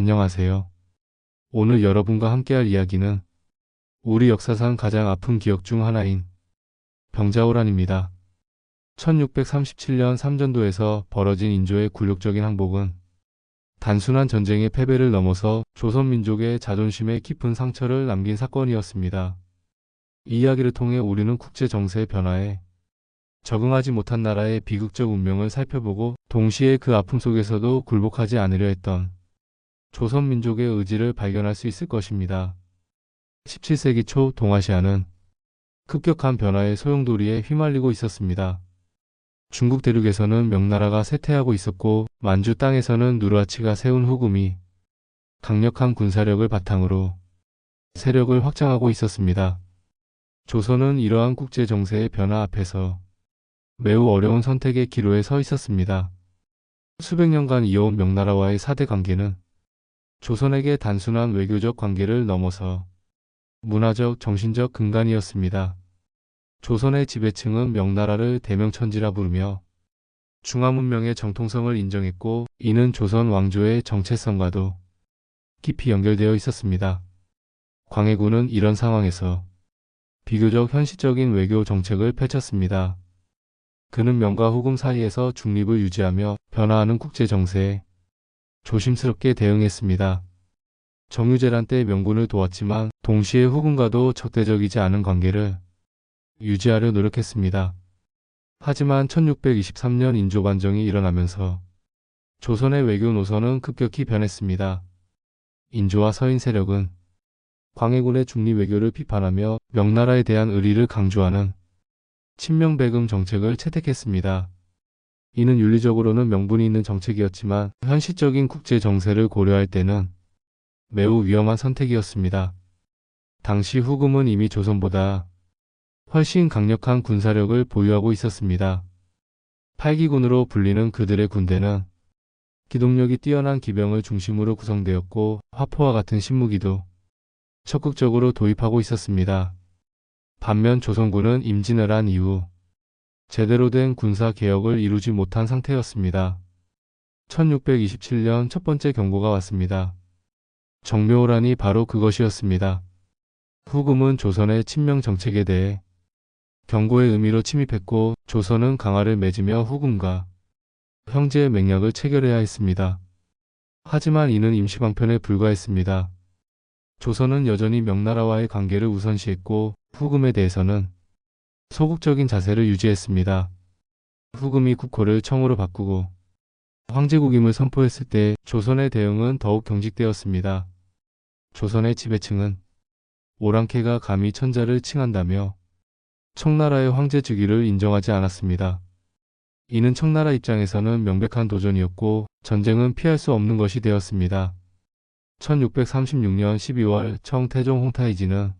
안녕하세요. 오늘 여러분과 함께할 이야기는 우리 역사상 가장 아픈 기억 중 하나인 병자호란입니다. 1637년 삼전도에서 벌어진 인조의 굴욕적인 항복은 단순한 전쟁의 패배를 넘어서 조선민족의 자존심에 깊은 상처를 남긴 사건이었습니다. 이 이야기를 통해 우리는 국제 정세의 변화에 적응하지 못한 나라의 비극적 운명을 살펴보고 동시에 그 아픔 속에서도 굴복하지 않으려 했던 조선민족의 의지를 발견할 수 있을 것입니다. 17세기 초 동아시아는 급격한 변화의 소용돌이에 휘말리고 있었습니다. 중국 대륙에서는 명나라가 쇠퇴하고 있었고 만주 땅에서는 누르하치가 세운 후금이 강력한 군사력을 바탕으로 세력을 확장하고 있었습니다. 조선은 이러한 국제 정세의 변화 앞에서 매우 어려운 선택의 기로에 서 있었습니다. 수백 년간 이어온 명나라와의 사대 관계는 조선에게 단순한 외교적 관계를 넘어서 문화적, 정신적 근간이었습니다. 조선의 지배층은 명나라를 대명천지라 부르며 중화문명의 정통성을 인정했고 이는 조선 왕조의 정체성과도 깊이 연결되어 있었습니다. 광해군은 이런 상황에서 비교적 현실적인 외교 정책을 펼쳤습니다. 그는 명과 후금 사이에서 중립을 유지하며 변화하는 국제 정세에 조심스럽게 대응했습니다. 정유재란 때 명군을 도왔지만 동시에 후금과도 적대적이지 않은 관계를 유지하려 노력했습니다. 하지만 1623년 인조반정이 일어나면서 조선의 외교 노선은 급격히 변했습니다. 인조와 서인 세력은 광해군의 중립 외교를 비판하며 명나라에 대한 의리를 강조하는 친명배금 정책을 채택했습니다. 이는 윤리적으로는 명분이 있는 정책이었지만 현실적인 국제 정세를 고려할 때는 매우 위험한 선택이었습니다. 당시 후금은 이미 조선보다 훨씬 강력한 군사력을 보유하고 있었습니다. 팔기군으로 불리는 그들의 군대는 기동력이 뛰어난 기병을 중심으로 구성되었고 화포와 같은 신무기도 적극적으로 도입하고 있었습니다. 반면 조선군은 임진을 한 이후 제대로 된 군사 개혁을 이루지 못한 상태였습니다. 1627년 첫 번째 경고가 왔습니다. 정묘호란이 바로 그것이었습니다. 후금은 조선의 친명 정책에 대해 경고의 의미로 침입했고 조선은 강화를 맺으며 후금과 형제의 맹약을 체결해야 했습니다. 하지만 이는 임시방편에 불과했습니다. 조선은 여전히 명나라와의 관계를 우선시했고 후금에 대해서는 소극적인 자세를 유지했습니다. 후금이 국호를 청으로 바꾸고 황제국임을 선포했을 때 조선의 대응은 더욱 경직되었습니다. 조선의 지배층은 오랑캐가 감히 천자를 칭한다며 청나라의 황제 즉위를 인정하지 않았습니다. 이는 청나라 입장에서는 명백한 도전이었고 전쟁은 피할 수 없는 것이 되었습니다. 1636년 12월 청태종 홍타이지는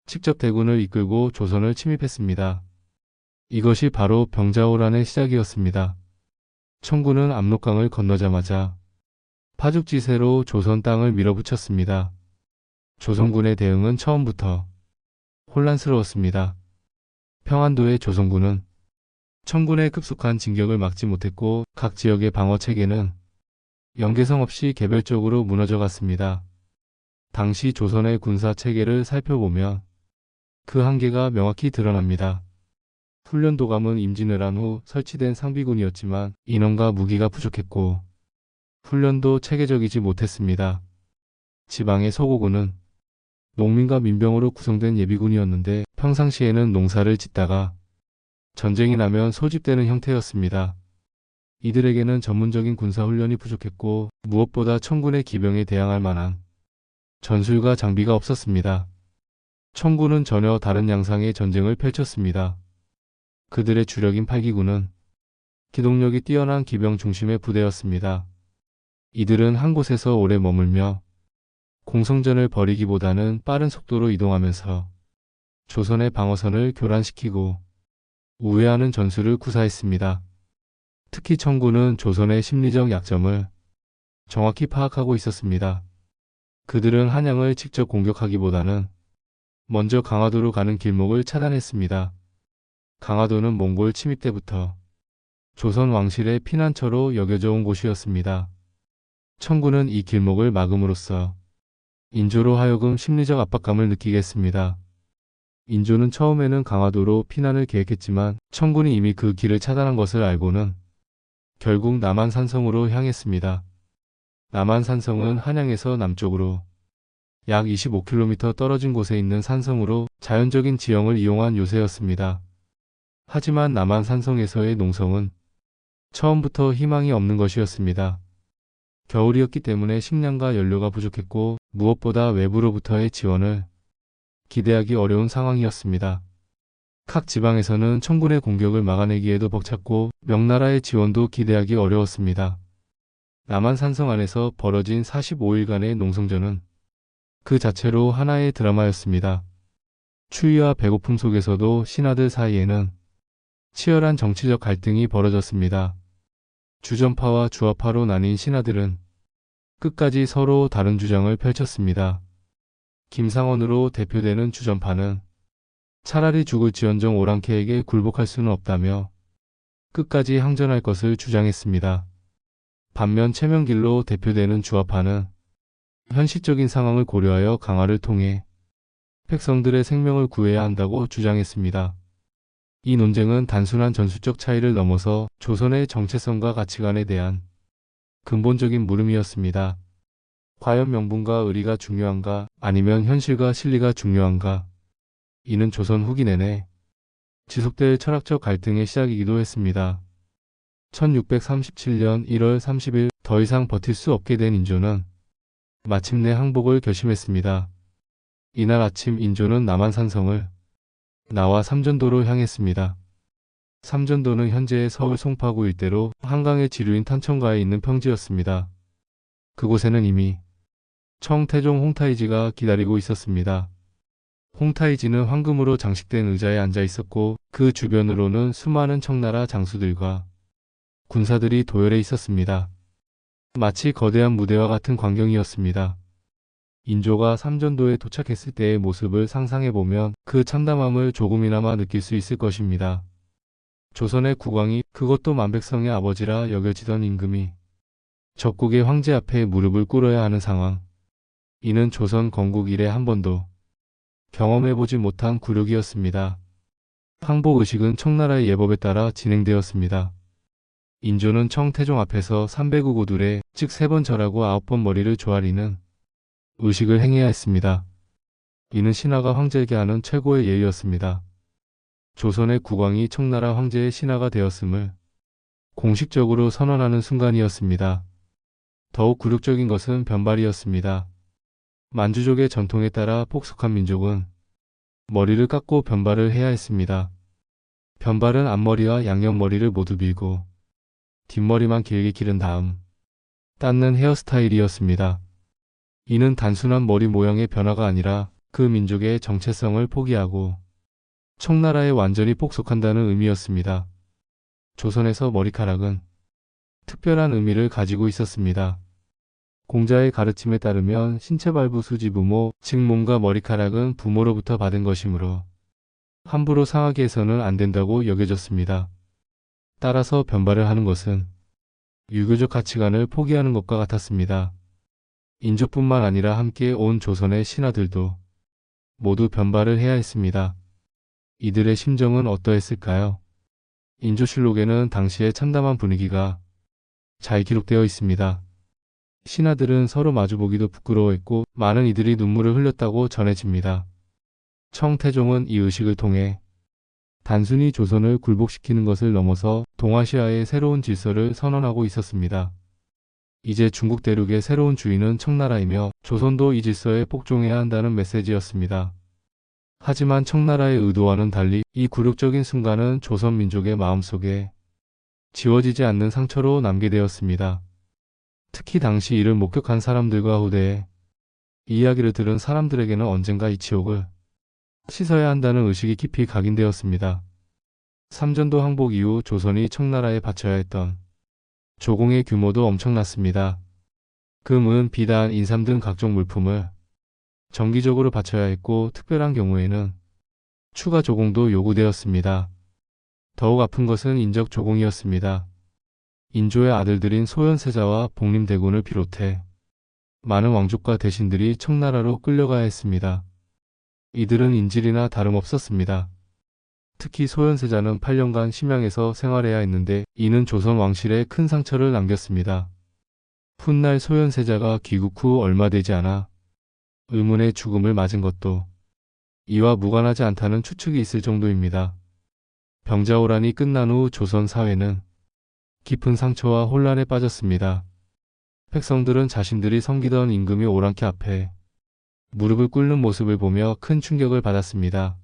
직접 대군을 이끌고 조선을 침입했습니다. 이것이 바로 병자호란의 시작이었습니다. 청군은 압록강을 건너자마자 파죽지세로 조선 땅을 밀어붙였습니다. 조선군의 대응은 처음부터 혼란스러웠습니다. 평안도의 조선군은 청군의 급속한 진격을 막지 못했고 각 지역의 방어체계는 연계성 없이 개별적으로 무너져갔습니다. 당시 조선의 군사체계를 살펴보면 그 한계가 명확히 드러납니다. 훈련도감은 임진을 한 후 설치된 상비군이었지만 인원과 무기가 부족했고 훈련도 체계적이지 못했습니다. 지방의 서고군은 농민과 민병으로 구성된 예비군이었는데 평상시에는 농사를 짓다가 전쟁이 나면 소집되는 형태였습니다. 이들에게는 전문적인 군사훈련이 부족했고 무엇보다 청군의 기병에 대항할 만한 전술과 장비가 없었습니다. 청군은 전혀 다른 양상의 전쟁을 펼쳤습니다. 그들의 주력인 팔기군은 기동력이 뛰어난 기병 중심의 부대였습니다. 이들은 한 곳에서 오래 머물며 공성전을 벌이기보다는 빠른 속도로 이동하면서 조선의 방어선을 교란시키고 우회하는 전술을 구사했습니다. 특히 청군은 조선의 심리적 약점을 정확히 파악하고 있었습니다. 그들은 한양을 직접 공격하기보다는 먼저 강화도로 가는 길목을 차단했습니다. 강화도는 몽골 침입 때부터 조선 왕실의 피난처로 여겨져 온 곳이었습니다. 청군은 이 길목을 막음으로써 인조로 하여금 심리적 압박감을 느끼게 했습니다. 인조는 처음에는 강화도로 피난을 계획했지만 청군이 이미 그 길을 차단한 것을 알고는 결국 남한산성으로 향했습니다. 남한산성은 한양에서 남쪽으로 약 25km 떨어진 곳에 있는 산성으로 자연적인 지형을 이용한 요새였습니다. 하지만 남한산성에서의 농성은 처음부터 희망이 없는 것이었습니다. 겨울이었기 때문에 식량과 연료가 부족했고 무엇보다 외부로부터의 지원을 기대하기 어려운 상황이었습니다. 각 지방에서는 청군의 공격을 막아내기에도 벅찼고 명나라의 지원도 기대하기 어려웠습니다. 남한산성 안에서 벌어진 45일간의 농성전은 그 자체로 하나의 드라마였습니다. 추위와 배고픔 속에서도 신하들 사이에는 치열한 정치적 갈등이 벌어졌습니다. 주전파와 주화파로 나뉜 신하들은 끝까지 서로 다른 주장을 펼쳤습니다. 김상원으로 대표되는 주전파는 차라리 죽을지언정 오랑캐에게 굴복할 수는 없다며 끝까지 항전할 것을 주장했습니다. 반면 최명길로 대표되는 주화파는 현실적인 상황을 고려하여 강화를 통해 백성들의 생명을 구해야 한다고 주장했습니다. 이 논쟁은 단순한 전술적 차이를 넘어서 조선의 정체성과 가치관에 대한 근본적인 물음이었습니다. 과연 명분과 의리가 중요한가, 아니면 현실과 실리가 중요한가? 이는 조선 후기 내내 지속될 철학적 갈등의 시작이기도 했습니다. 1637년 1월 30일 더 이상 버틸 수 없게 된 인조는 마침내 항복을 결심했습니다. 이날 아침 인조는 남한산성을 나와 삼전도로 향했습니다. 삼전도는 현재의 서울 송파구 일대로 한강의 지류인 탄천가에 있는 평지였습니다. 그곳에는 이미 청태종 홍타이지가 기다리고 있었습니다. 홍타이지는 황금으로 장식된 의자에 앉아 있었고 그 주변으로는 수많은 청나라 장수들과 군사들이 도열해 있었습니다. 마치 거대한 무대와 같은 광경이었습니다. 인조가 삼전도에 도착했을 때의 모습을 상상해보면 그 참담함을 조금이나마 느낄 수 있을 것입니다. 조선의 국왕이, 그것도 만백성의 아버지라 여겨지던 임금이 적국의 황제 앞에 무릎을 꿇어야 하는 상황. 이는 조선 건국 이래 한 번도 경험해보지 못한 굴욕이었습니다. 항복의식은 청나라의 예법에 따라 진행되었습니다. 인조는 청태종 앞에서 305구둘에 즉 3번 절하고 9번 머리를 조아리는 의식을 행해야 했습니다. 이는 신하가 황제에게 하는 최고의 예의였습니다. 조선의 국왕이 청나라 황제의 신하가 되었음을 공식적으로 선언하는 순간이었습니다. 더욱 굴욕적인 것은 변발이었습니다. 만주족의 전통에 따라 폭속한 민족은 머리를 깎고 변발을 해야 했습니다. 변발은 앞머리와 양옆머리를 모두 밀고 뒷머리만 길게 기른 다음 닦는 헤어스타일이었습니다. 이는 단순한 머리 모양의 변화가 아니라 그 민족의 정체성을 포기하고 청나라에 완전히 복속한다는 의미였습니다. 조선에서 머리카락은 특별한 의미를 가지고 있었습니다. 공자의 가르침에 따르면 신체발부 수지부모, 즉 몸과 머리카락은 부모로부터 받은 것이므로 함부로 상하게 해서는 안 된다고 여겨졌습니다. 따라서 변발을 하는 것은 유교적 가치관을 포기하는 것과 같았습니다. 인조뿐만 아니라 함께 온 조선의 신하들도 모두 변발을 해야 했습니다. 이들의 심정은 어떠했을까요? 인조실록에는 당시의 참담한 분위기가 잘 기록되어 있습니다. 신하들은 서로 마주보기도 부끄러워했고 많은 이들이 눈물을 흘렸다고 전해집니다. 청태종은 이 의식을 통해 단순히 조선을 굴복시키는 것을 넘어서 동아시아의 새로운 질서를 선언하고 있었습니다. 이제 중국 대륙의 새로운 주인은 청나라이며 조선도 이 질서에 복종해야 한다는 메시지였습니다. 하지만 청나라의 의도와는 달리 이 굴욕적인 순간은 조선 민족의 마음속에 지워지지 않는 상처로 남게 되었습니다. 특히 당시 이를 목격한 사람들과 후대에 이 이야기를 들은 사람들에게는 언젠가 이 치욕을 씻어야 한다는 의식이 깊이 각인되었습니다. 삼전도 항복 이후 조선이 청나라에 바쳐야 했던 조공의 규모도 엄청났습니다. 금은, 비단, 인삼 등 각종 물품을 정기적으로 바쳐야 했고 특별한 경우에는 추가 조공도 요구되었습니다. 더욱 아픈 것은 인적 조공이었습니다. 인조의 아들들인 소현세자와 복림대군을 비롯해 많은 왕족과 대신들이 청나라로 끌려가야 했습니다. 이들은 인질이나 다름없었습니다. 특히 소현세자는 8년간 심양에서 생활해야 했는데 이는 조선 왕실에 큰 상처를 남겼습니다. 훗날 소현세자가 귀국 후 얼마 되지 않아 의문의 죽음을 맞은 것도 이와 무관하지 않다는 추측이 있을 정도입니다. 병자호란이 끝난 후 조선 사회는 깊은 상처와 혼란에 빠졌습니다. 백성들은 자신들이 섬기던 임금이 오랑캐 앞에 무릎을 꿇는 모습을 보며 큰 충격을 받았습니다.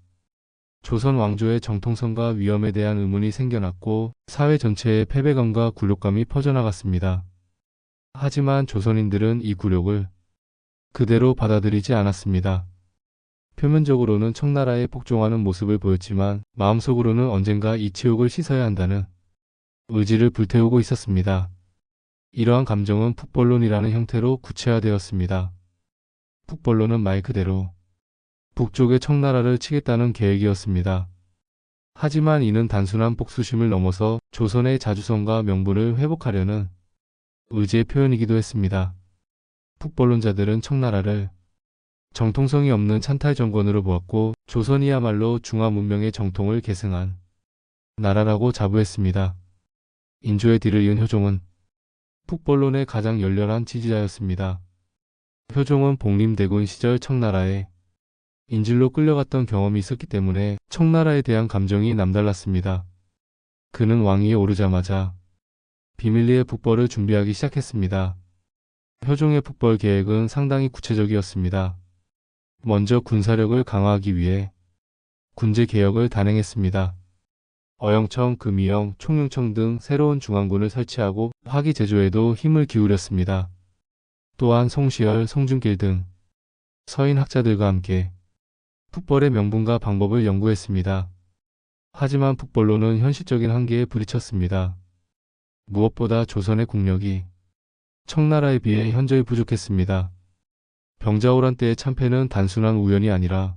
조선 왕조의 정통성과 위엄에 대한 의문이 생겨났고 사회 전체에 패배감과 굴욕감이 퍼져나갔습니다. 하지만 조선인들은 이 굴욕을 그대로 받아들이지 않았습니다. 표면적으로는 청나라에 복종하는 모습을 보였지만 마음속으로는 언젠가 이 치욕을 씻어야 한다는 의지를 불태우고 있었습니다. 이러한 감정은 북벌론이라는 형태로 구체화되었습니다. 북벌론은 말 그대로 북쪽의 청나라를 치겠다는 계획이었습니다. 하지만 이는 단순한 복수심을 넘어서 조선의 자주성과 명분을 회복하려는 의지의 표현이기도 했습니다. 북벌론자들은 청나라를 정통성이 없는 찬탈 정권으로 보았고 조선이야말로 중화 문명의 정통을 계승한 나라라고 자부했습니다. 인조의 뒤를 이은 효종은 북벌론의 가장 열렬한 지지자였습니다. 효종은 복림대군 시절 청나라에 인질로 끌려갔던 경험이 있었기 때문에 청나라에 대한 감정이 남달랐습니다. 그는 왕위에 오르자마자 비밀리에 북벌을 준비하기 시작했습니다. 효종의 북벌 계획은 상당히 구체적이었습니다. 먼저 군사력을 강화하기 위해 군제 개혁을 단행했습니다. 어영청, 금이영, 총융청 등 새로운 중앙군을 설치하고 화기 제조에도 힘을 기울였습니다. 또한 송시열, 송준길 등 서인 학자들과 함께 북벌의 명분과 방법을 연구했습니다. 하지만 북벌론은 현실적인 한계에 부딪혔습니다. 무엇보다 조선의 국력이 청나라에 비해 현저히 부족했습니다. 병자호란 때의 참패는 단순한 우연이 아니라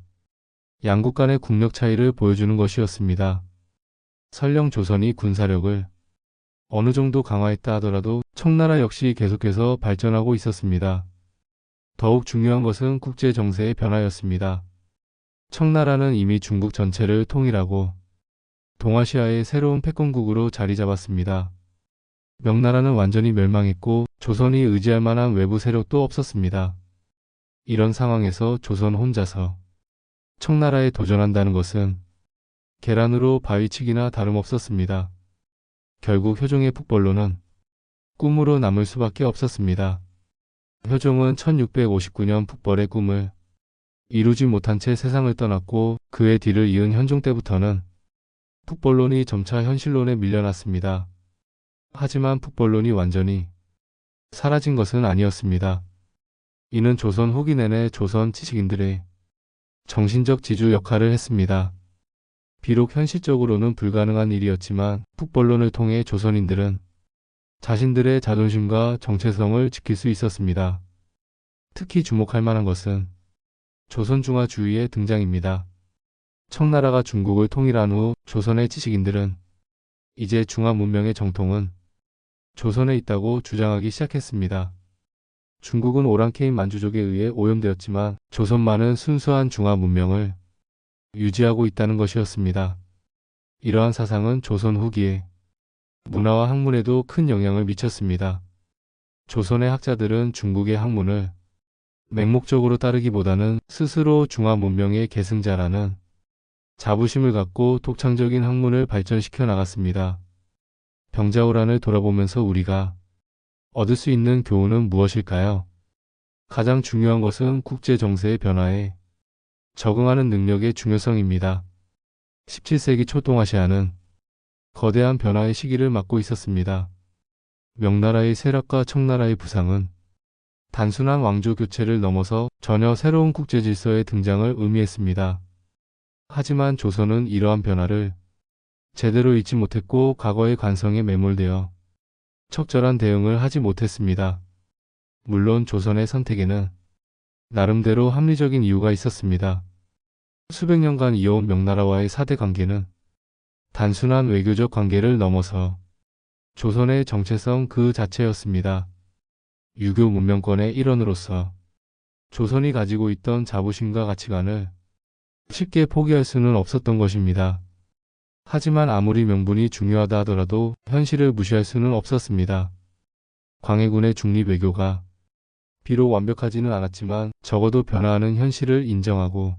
양국 간의 국력 차이를 보여주는 것이었습니다. 설령 조선이 군사력을 어느 정도 강화했다 하더라도 청나라 역시 계속해서 발전하고 있었습니다. 더욱 중요한 것은 국제 정세의 변화였습니다. 청나라는 이미 중국 전체를 통일하고 동아시아의 새로운 패권국으로 자리 잡았습니다. 명나라는 완전히 멸망했고 조선이 의지할 만한 외부 세력도 없었습니다. 이런 상황에서 조선 혼자서 청나라에 도전한다는 것은 계란으로 바위치기나 다름없었습니다. 결국 효종의 북벌론은 꿈으로 남을 수밖에 없었습니다. 효종은 1659년 북벌의 꿈을 이루지 못한 채 세상을 떠났고 그의 뒤를 이은 현종 때부터는 북벌론이 점차 현실론에 밀려났습니다. 하지만 북벌론이 완전히 사라진 것은 아니었습니다. 이는 조선 후기 내내 조선 지식인들의 정신적 지주 역할을 했습니다. 비록 현실적으로는 불가능한 일이었지만 북벌론을 통해 조선인들은 자신들의 자존심과 정체성을 지킬 수 있었습니다. 특히 주목할 만한 것은 조선중화주의의 등장입니다. 청나라가 중국을 통일한 후 조선의 지식인들은 이제 중화 문명의 정통은 조선에 있다고 주장하기 시작했습니다. 중국은 오랑캐인 만주족에 의해 오염되었지만 조선만은 순수한 중화 문명을 유지하고 있다는 것이었습니다. 이러한 사상은 조선 후기에 문화와 학문에도 큰 영향을 미쳤습니다. 조선의 학자들은 중국의 학문을 맹목적으로 따르기보다는 스스로 중화 문명의 계승자라는 자부심을 갖고 독창적인 학문을 발전시켜 나갔습니다. 병자호란을 돌아보면서 우리가 얻을 수 있는 교훈은 무엇일까요? 가장 중요한 것은 국제 정세의 변화에 적응하는 능력의 중요성입니다. 17세기 초 동아시아는 거대한 변화의 시기를 맞고 있었습니다. 명나라의 세락과 청나라의 부상은 단순한 왕조 교체를 넘어서 전혀 새로운 국제 질서의 등장을 의미했습니다. 하지만 조선은 이러한 변화를 제대로 읽지 못했고 과거의 관성에 매몰되어 적절한 대응을 하지 못했습니다. 물론 조선의 선택에는 나름대로 합리적인 이유가 있었습니다. 수백 년간 이어온 명나라와의 사대 관계는 단순한 외교적 관계를 넘어서 조선의 정체성 그 자체였습니다. 유교 문명권의 일원으로서 조선이 가지고 있던 자부심과 가치관을 쉽게 포기할 수는 없었던 것입니다. 하지만 아무리 명분이 중요하다 하더라도 현실을 무시할 수는 없었습니다. 광해군의 중립 외교가 비록 완벽하지는 않았지만 적어도 변화하는 현실을 인정하고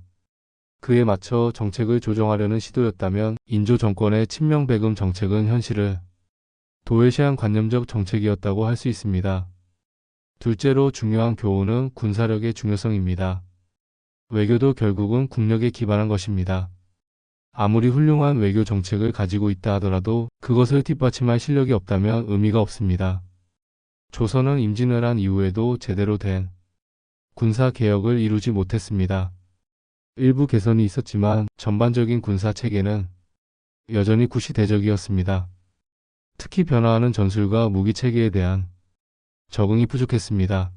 그에 맞춰 정책을 조정하려는 시도였다면 인조 정권의 친명배금 정책은 현실을 도외시한 관념적 정책이었다고 할 수 있습니다. 둘째로 중요한 교훈은 군사력의 중요성입니다. 외교도 결국은 국력에 기반한 것입니다. 아무리 훌륭한 외교 정책을 가지고 있다 하더라도 그것을 뒷받침할 실력이 없다면 의미가 없습니다. 조선은 임진왜란 이후에도 제대로 된 군사 개혁을 이루지 못했습니다. 일부 개선이 있었지만 전반적인 군사 체계는 여전히 구시대적이었습니다. 특히 변화하는 전술과 무기 체계에 대한 적응이 부족했습니다.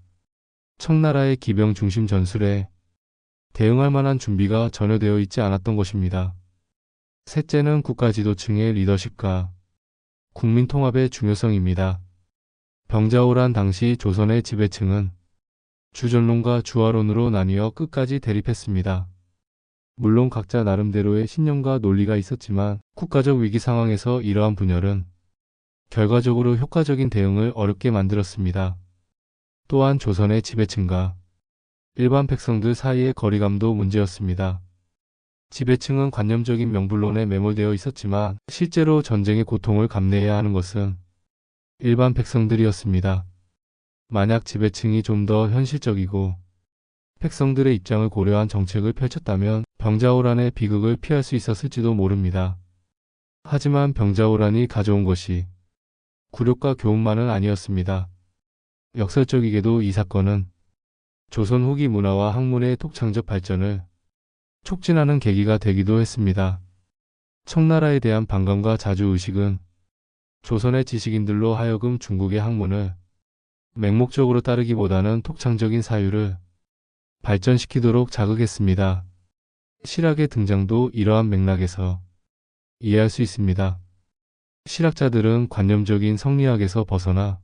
청나라의 기병 중심 전술에 대응할 만한 준비가 전혀 되어 있지 않았던 것입니다. 셋째는 국가 지도층의 리더십과 국민 통합의 중요성입니다. 병자호란 당시 조선의 지배층은 주전론과 주화론으로 나뉘어 끝까지 대립했습니다. 물론 각자 나름대로의 신념과 논리가 있었지만 국가적 위기 상황에서 이러한 분열은 결과적으로 효과적인 대응을 어렵게 만들었습니다. 또한 조선의 지배층과 일반 백성들 사이의 거리감도 문제였습니다. 지배층은 관념적인 명분론에 매몰되어 있었지만 실제로 전쟁의 고통을 감내해야 하는 것은 일반 백성들이었습니다. 만약 지배층이 좀 더 현실적이고 백성들의 입장을 고려한 정책을 펼쳤다면 병자호란의 비극을 피할 수 있었을지도 모릅니다. 하지만 병자호란이 가져온 것이 굴욕과 교훈만은 아니었습니다. 역설적이게도 이 사건은 조선 후기 문화와 학문의 독창적 발전을 촉진하는 계기가 되기도 했습니다. 청나라에 대한 반감과 자주의식은 조선의 지식인들로 하여금 중국의 학문을 맹목적으로 따르기보다는 독창적인 사유를 발전시키도록 자극했습니다. 실학의 등장도 이러한 맥락에서 이해할 수 있습니다. 실학자들은 관념적인 성리학에서 벗어나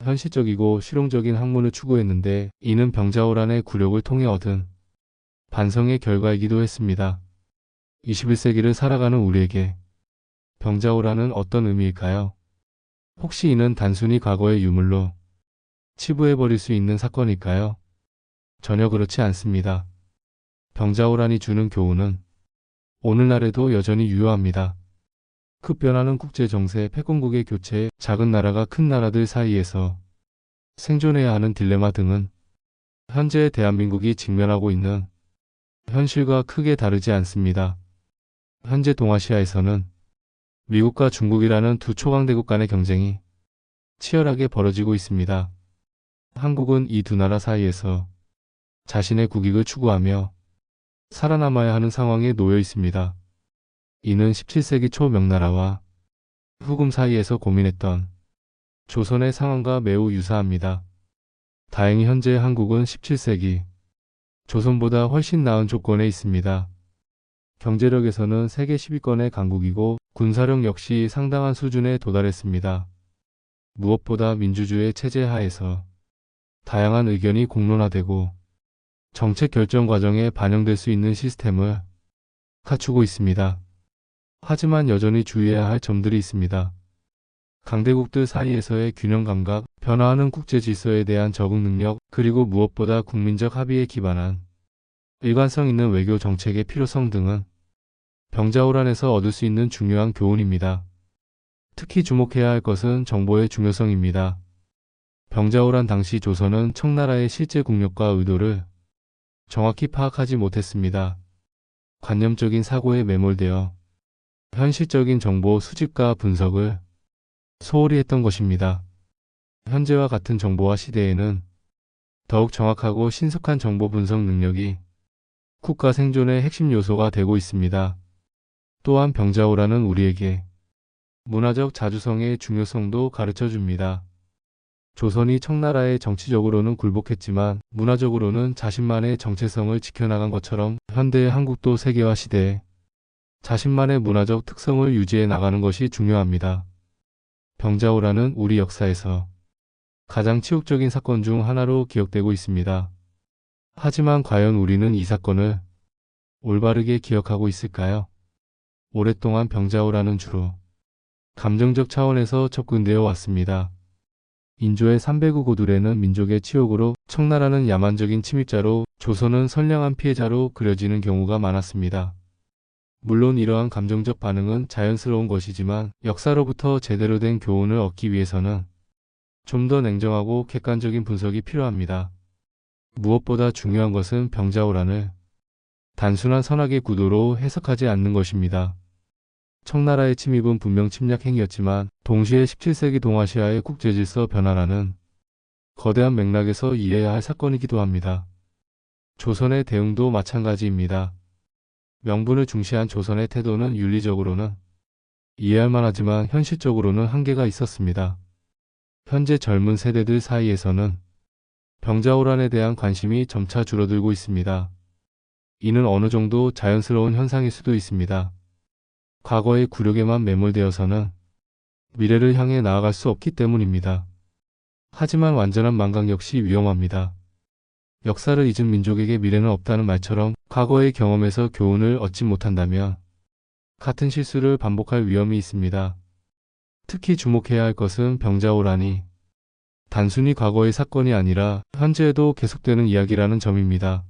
현실적이고 실용적인 학문을 추구했는데 이는 병자호란의 굴욕을 통해 얻은 반성의 결과이기도 했습니다. 21세기를 살아가는 우리에게 병자호란은 어떤 의미일까요? 혹시 이는 단순히 과거의 유물로 치부해버릴 수 있는 사건일까요? 전혀 그렇지 않습니다. 병자호란이 주는 교훈은 오늘날에도 여전히 유효합니다. 급변하는 국제정세, 패권국의 교체, 작은 나라가 큰 나라들 사이에서 생존해야 하는 딜레마 등은 현재 대한민국이 직면하고 있는 현실과 크게 다르지 않습니다. 현재 동아시아에서는 미국과 중국이라는 두 초강대국 간의 경쟁이 치열하게 벌어지고 있습니다. 한국은 이 두 나라 사이에서 자신의 국익을 추구하며 살아남아야 하는 상황에 놓여 있습니다. 이는 17세기 초 명나라와 후금 사이에서 고민했던 조선의 상황과 매우 유사합니다. 다행히 현재 한국은 17세기 조선보다 훨씬 나은 조건에 있습니다. 경제력에서는 세계 10위권의 강국이고 군사력 역시 상당한 수준에 도달했습니다. 무엇보다 민주주의 체제 하에서 다양한 의견이 공론화되고 정책 결정 과정에 반영될 수 있는 시스템을 갖추고 있습니다. 하지만 여전히 주의해야 할 점들이 있습니다. 강대국들 사이에서의 균형 감각, 변화하는 국제 질서에 대한 적응 능력, 그리고 무엇보다 국민적 합의에 기반한 일관성 있는 외교 정책의 필요성 등은 병자호란에서 얻을 수 있는 중요한 교훈입니다. 특히 주목해야 할 것은 정보의 중요성입니다. 병자호란 당시 조선은 청나라의 실제 국력과 의도를 정확히 파악하지 못했습니다. 관념적인 사고에 매몰되어 현실적인 정보 수집과 분석을 소홀히 했던 것입니다. 현재와 같은 정보화 시대에는 더욱 정확하고 신속한 정보 분석 능력이 국가 생존의 핵심 요소가 되고 있습니다. 또한 병자호란은 우리에게 문화적 자주성의 중요성도 가르쳐 줍니다. 조선이 청나라에 정치적으로는 굴복했지만 문화적으로는 자신만의 정체성을 지켜나간 것처럼 현대의 한국도 세계화 시대에 자신만의 문화적 특성을 유지해 나가는 것이 중요합니다. 병자호란은 우리 역사에서 가장 치욕적인 사건 중 하나로 기억되고 있습니다. 하지만 과연 우리는 이 사건을 올바르게 기억하고 있을까요? 오랫동안 병자호란은 주로 감정적 차원에서 접근되어 왔습니다. 인조의 300억 고두레는 민족의 치욕으로, 청나라는 야만적인 침입자로, 조선은 선량한 피해자로 그려지는 경우가 많았습니다. 물론 이러한 감정적 반응은 자연스러운 것이지만 역사로부터 제대로 된 교훈을 얻기 위해서는 좀 더 냉정하고 객관적인 분석이 필요합니다. 무엇보다 중요한 것은 병자호란을 단순한 선악의 구도로 해석하지 않는 것입니다. 청나라의 침입은 분명 침략 행위였지만 동시에 17세기 동아시아의 국제질서 변화라는 거대한 맥락에서 이해해야 할 사건이기도 합니다. 조선의 대응도 마찬가지입니다. 명분을 중시한 조선의 태도는 윤리적으로는 이해할 만하지만 현실적으로는 한계가 있었습니다. 현재 젊은 세대들 사이에서는 병자호란에 대한 관심이 점차 줄어들고 있습니다. 이는 어느 정도 자연스러운 현상일 수도 있습니다. 과거의 굴욕에만 매몰되어서는 미래를 향해 나아갈 수 없기 때문입니다. 하지만 완전한 망각 역시 위험합니다. 역사를 잊은 민족에게 미래는 없다는 말처럼 과거의 경험에서 교훈을 얻지 못한다면 같은 실수를 반복할 위험이 있습니다. 특히 주목해야 할 것은 병자호란이 단순히 과거의 사건이 아니라 현재에도 계속되는 이야기라는 점입니다.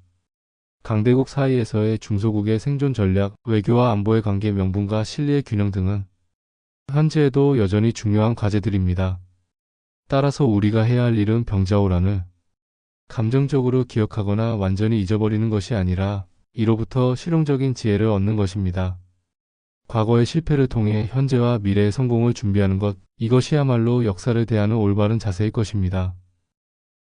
강대국 사이에서의 중소국의 생존 전략, 외교와 안보의 관계, 명분과 실리의 균형 등은 현재에도 여전히 중요한 과제들입니다. 따라서 우리가 해야 할 일은 병자호란을 감정적으로 기억하거나 완전히 잊어버리는 것이 아니라 이로부터 실용적인 지혜를 얻는 것입니다. 과거의 실패를 통해 현재와 미래의 성공을 준비하는 것, 이것이야말로 역사를 대하는 올바른 자세일 것입니다.